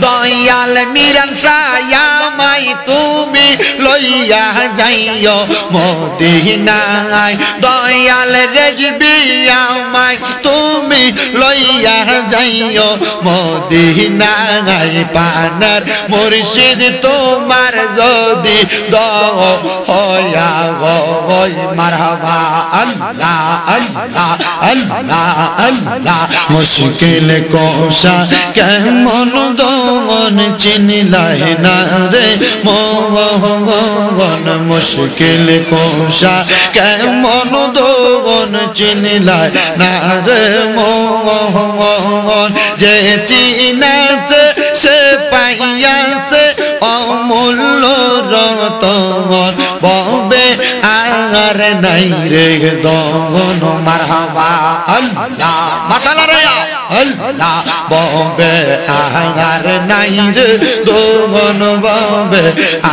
দয়াল মিরান সায়ামাই তুমি লইয়া যাইও মদিনায় দয়াল রেজবি আমায় তুমি লইয়া যাইও মদিনায় পানার মুর্শিদ তোমার যদি দয়া হয় মারহাবা আল্লাহ আল্লাহ আল্লাহ আল্লাহ মুশকিল কোশা কেমন দমন চিনিলাই না রে মোহন মুশকিল কোশা কেমন দমন চিনিলাই না রে মোহন যে চিনাছে সে পাইয়াছে অমূল্য রতন ববে আর নাই রে দমন মারহাবা আল্লাহ মাতালা রে আল্লাহ ববে আর নাই রে দমন ববে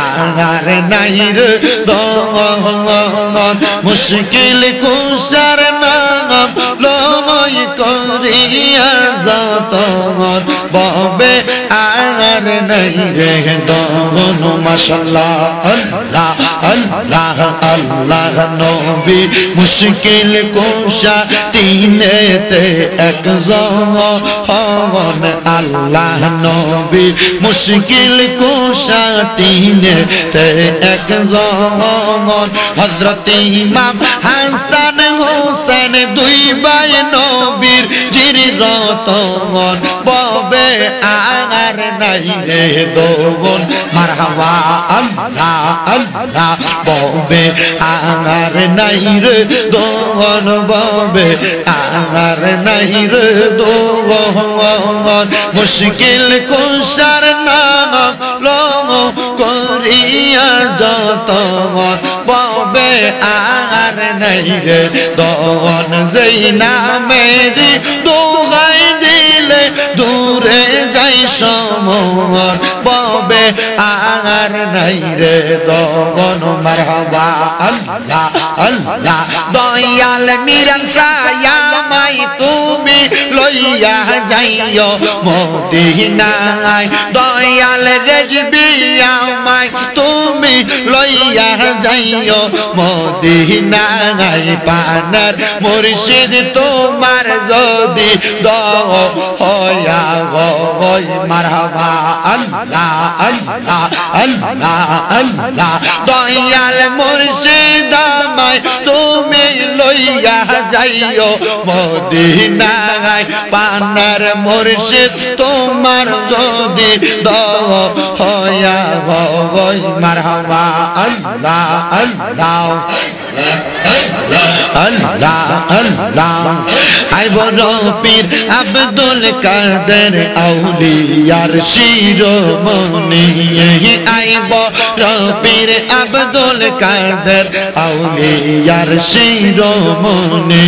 আর নাই রে দমন মুশকিল কুশার নাম লয় করিয়া যতন ববে আর নাই রে দমন মাশাআল্লাহ আল্লাহ আল্লাহ আল্লাহ নবী মুশকিল কুশা তিনেতে একজন হন আল্লাহ নবী মুশকিল কুশা তিনেতে একজন হযরত ইমাম হাসান হোসেন দুই ভাই নবীর জিরতন ববে আর নাই রে দমন মারহাবা আল্লাহ আল্লাহ ববে আর নাই রে দমন ববে আর নাই রে দমন মুশকিল কুশার নাম লম করিয়া যতন ববে আর নাই রে দমন যেই নামেরি দোহাই দিলে দূরে যাই সমর ববে আর নাই রে দমন মারহাবা আল্লাহ আল্লাহ দয়াল মিরান সায়ামাই তুমি লইয়া যাইও মদিনায় দয়াল রেজবি আমায় তুমি লইয়া যাইও মদিনায় পানার মুর্শিদ তোমার যদি দয়া হয় মারহাবা আল্লাহ আল্লাহ আল্লাহ আল্লাহ দয়াল মুর্শিদ আমায় তুমি লইয়া যাইও মদিনায় পানার মুর্শিদ তোমার যদি দয়া হয় মারহাবা আল্লাহ আল্লাহ আল্লাহ আল্লাহ আই বড় পীর আব্দুল কাদের আউলিয়ার শিরোমণি আই বড় পীর আব্দুল কাদের আউলিয়ার শিরোমণি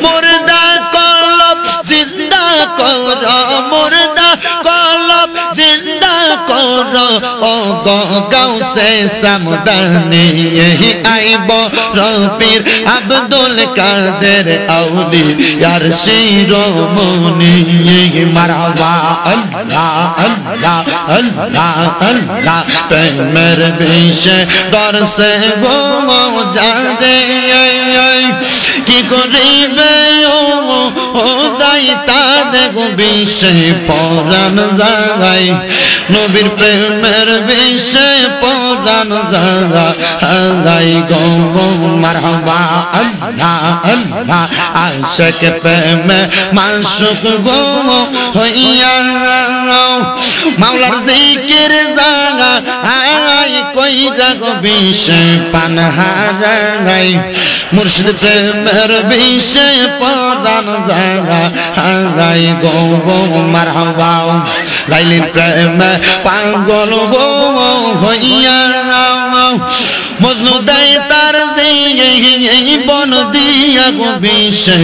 মুর্দা কলব জিন্দা কর মুর্দা কলব জিন্দা কর ও গাউসে সামদানি আই বড় পীর আব্দুল কাদের আউলিয়ার শিরোমণি মারহাবা আল্লাহ আল্লাহ আল্লাহ আল্লাহ প্রেমের বিষে দরসে গো যারে কি করিবে ও দাই তারে গো বিষে পরাণ যায় নবীর প্রেমের বিষে পরাণ যায় গো মারহাবা আল্লাহ আল্লাহ আশিক প্রেমে মাশুক গো হইয়া মাওলার জিকির জাগা আই কইরা গো বিষে পানহারাই মুর্শিদ প্রেমের বিষে পরাণ যায় গো মারহাবা লাইলির প্রেমে পাগল গো হইয়া মজনু দেয় তার জীবন দিয়া গো বিষে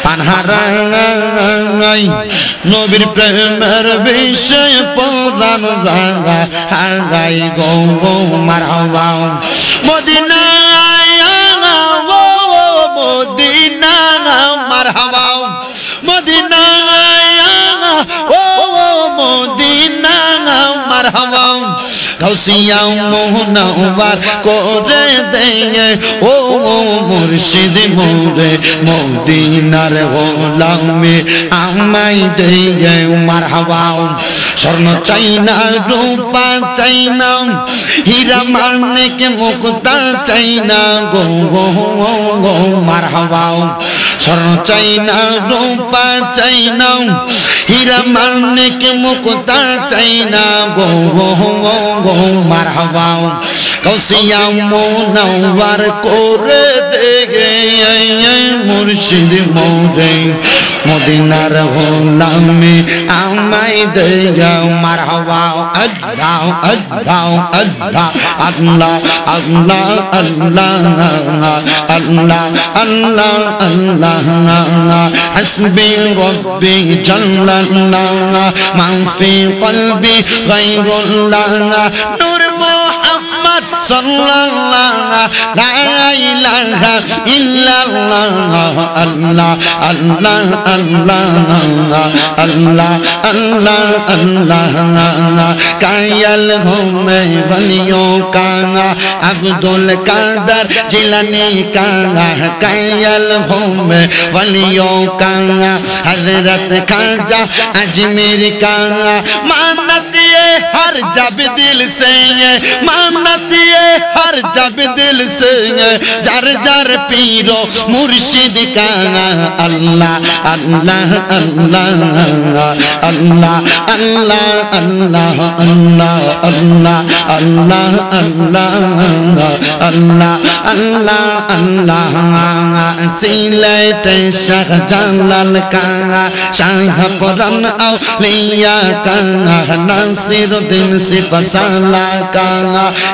পানহারাই নবীর প্রেমের বিষে পরাণ যায় গো মারহাবা মদিনা মদিনা মারহাবা মদিনা ও মদিনা মারহাবা গাউসিয়া মোহনাওয়ার করে দে ও মুর্শিদ মোরে মদিনার গোলামে আমাই দে মারহাবা স্বর্ণ চাই না রূপা চাই না হীরা মানিক মুক্তা চাই না গো গো গো মারহাবা স্বর্ণ চাই না রূপা চাই না হীরা মানিক মুক্তা চাই না গো গো গো মারহাবা গাউসিয়া মোনাওয়ার করে দে মুর্শিদ মোরে মদিনার গোলামে আমায় দে মারহাবা আল্লাহ আল্লাহ আল্লাহ আল্লাহ আল্লাহ আল্লাহ আল্লাহ আল্লাহ আল্লাহ হাসবি রব্বি জাল্লাল্লাহ মা ফি কলবি গায়রুল্লাহ নূর মুহাম্মদ সাল্লাল্লাহ লা ইলাহা ইল্লাল্লাহ আল্লাহ আল্লাহ আল্লাহ আল্লাহ আল্লাহ আল্লাহ কায়াল হোমে वलियों का अब्दुल कादर जिलानी का कायल होमे वलियों का हजरत खाजा अजमेर का मानत ये हर जब दिल से मानत ये हर जब दिल से जर जर पीरो मुर्शिद का अल्लाह अल्लाह अल्लाह अल्लाह अल्लाह अल्लाह अल्लाह अल्लाह अल्लाह अल्लाह अल्लाह अल्लाह अल्लाह सिलत शाह जलाल का शाह पुरन औलिया का नासिरुद्दीन सिफसाला का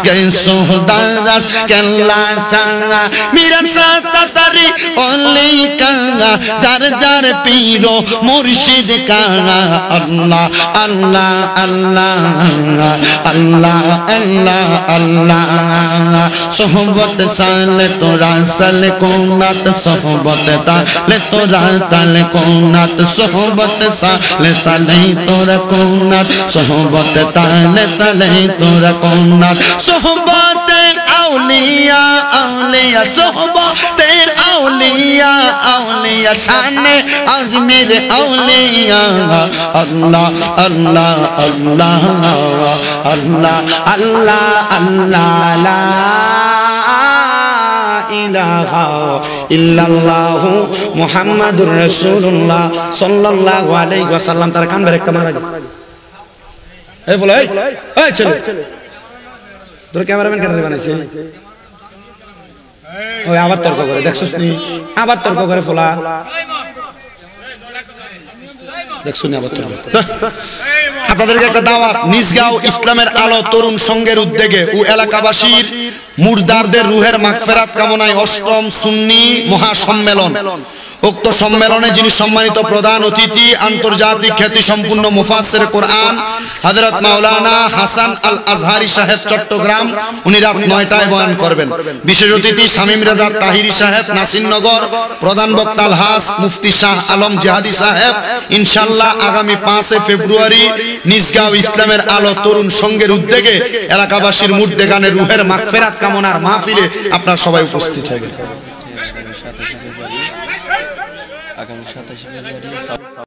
गैसुदारत केला शाह मीरा शाह तारी ओली का जार जार पीरो मुर्शिद का अल्लाह अल्लाह अल्लाह अल्लाह अल्लाह अल्लाह सोहबत साल तोरा सल कोनात सोहबत ताल तोरा ताल कोनात सोहबत साल साले तोरा कोनात सोहबत ताल ताले तोरा कोनात सोहबत औलिया औलिया सोहबत औलिया औलिया शाने अजमेर औलिया अल्लाह अल्लाह अल्लाह अल्लाह अल्लाह अल्लाह ला इलाहा इल्लल्लाह मुहम्मदुर रसूलुल्लाह सल्लल्लाहु अलैहि वसल्लम तारा कान बेरे कमरा ए बोले ए चलो তোর ক্যামেরাম্যান কেন বানাইছে ওই আবার তর্ক করে দেখছস নি আবার তর্ক করে ফলা দেখছুনি আবার তর্ক আপনাদেরকে একটা দাওয়াত নিজগাঁও ইসলামের আলো তরুণ সংঘের উদ্যোগে ও এলাকাবাসীর মুর্দারদের রুহের মাগফিরাত কামনায় ৮ম সুন্নি মহাসম্মেলন উক্ত সম্মেলনে যিনি সম্মানিত প্রধান অতিথি আন্তর্জাতিক খ্যাতি সম্পন্ন মুফাসসির কোরআন হযরত মাওলানা হাসান আল আজহারি সাহেব চট্টগ্রাম উনি রাত ৯টায় বয়ান করবেন। বিশেষ অতিথি শামীম রেজা তাহিরি সাহেব নাসিরনগর, প্রধান বক্তা আলহাজ মুফতি শাহ আলম জিহাদি সাহেব। ইনশাআল্লাহ আগামী ৫ ফেব্রুয়ারি নিজগাঁও ইসলামের আলো তরুণ সংঘের উদ্যোগে এলাকাবাসীর মুর্দেগানের রুহের মাগফিরাত কামনার মাহফিলে আপনারা সবাই উপস্থিত হবেন। আগামী ২৭ ফেব্রুয়ারি